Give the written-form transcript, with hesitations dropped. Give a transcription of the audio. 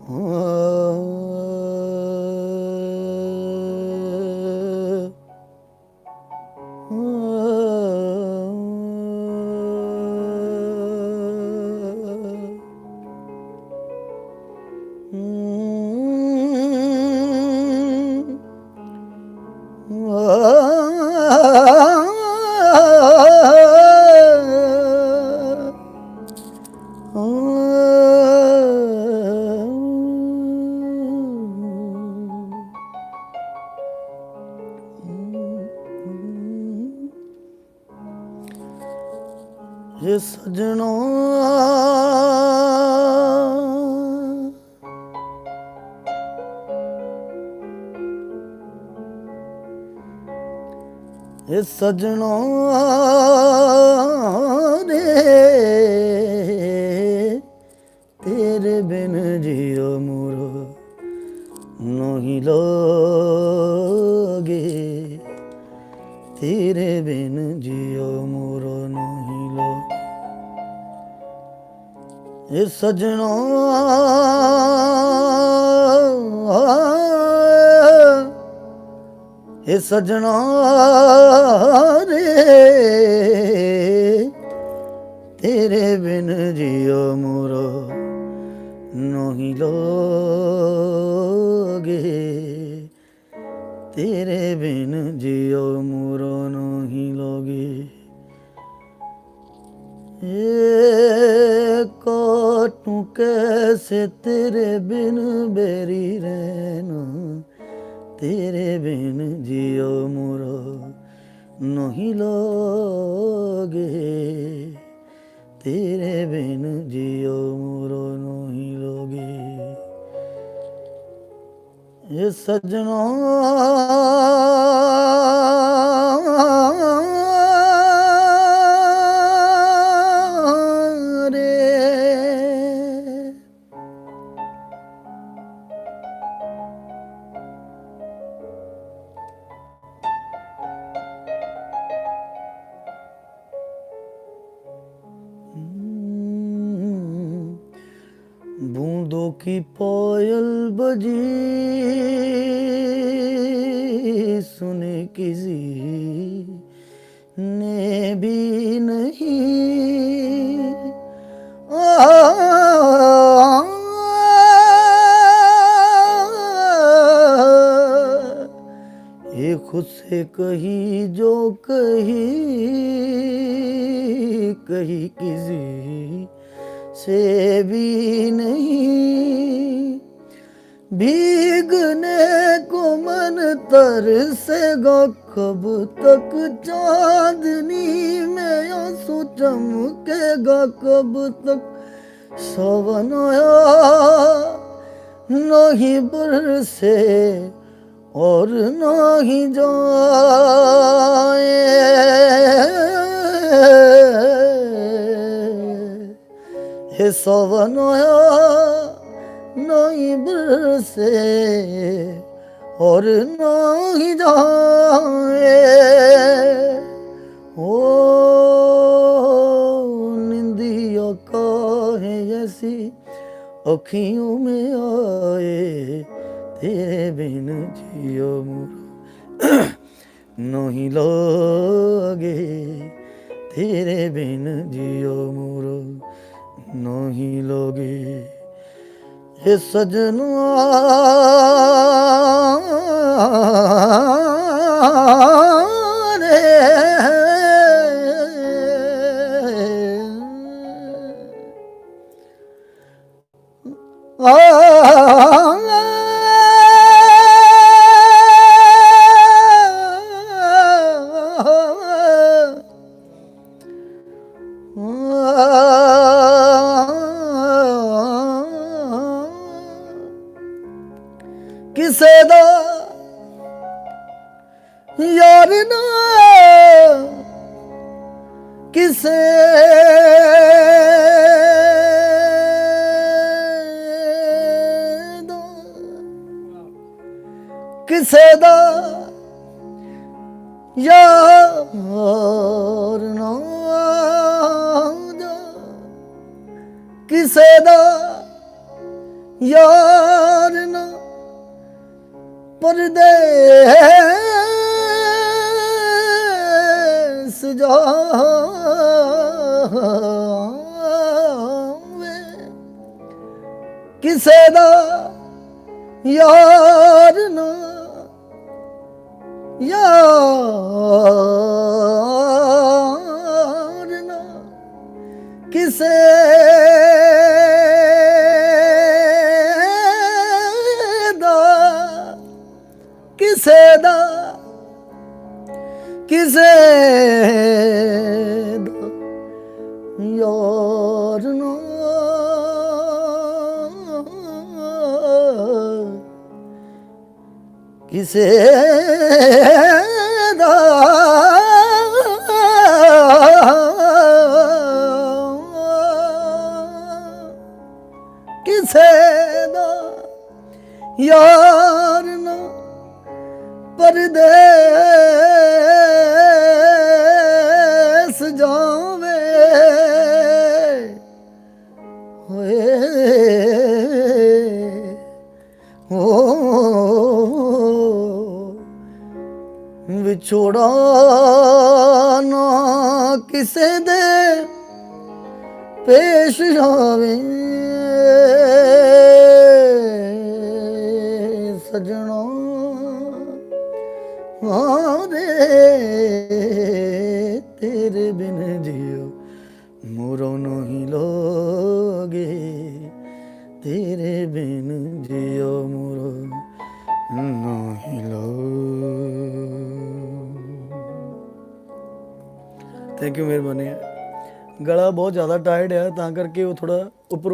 ये सजनों ये सजनों रे तेरे बिन जियो मोरो नहीं लोगे तेरे बिन जियो मोरो नहीं लोगे ये सजनों ये सजना रे तेरे बिन जियो मोरो नहीं लोगे तेरे बिन जियो मोरो नहीं लोगे काटूं कैसे तेरे बिन बेरी रहना तेरे बिन जियो मोरो नहीं लोगे तेरे बिन जियो मोरो नहीं लोगे ये सजनों बूंदों की पायल बजी सुने किसी ने भी नहीं ये खुद से कही जो कही किसी से भी नहीं भीगने को मन तरसेगा कब तक चांदनी में आंसू चमकेगा कब तक सावन आया नहीं बरसे और नहीं जाए हे सावन आया नहीं बरसे और नहीं जाए ओ निंदिया काहे ऐसी अखियों में आए तेरे बिन जियो मोरो नहीं लोगे तेरे बिन जियो मोरो नहीं लोगे ये सजना रे किसे दा यार ना किसे दा किसे दा यार ना किसे दा यार ना परदेस जावे किसे दा यार ना यार ना किसे दा किसे दा किसे दा यार ना किसे दा किसे दा यार ना परदेस जावे होए हो विछोड़ा ना किसे दे पेश आवे सजना रे तेरे बिन जियो मोरो नहीं लोगे तेरे बिन जियो मोरो नहीं लोगे। थैंक यू, मेहरबानी है। गला बहुत ज़्यादा टाइट है, ਤਾਂ ਕਰਕੇ ਉਹ ਥੋੜਾ ਉੱਪਰ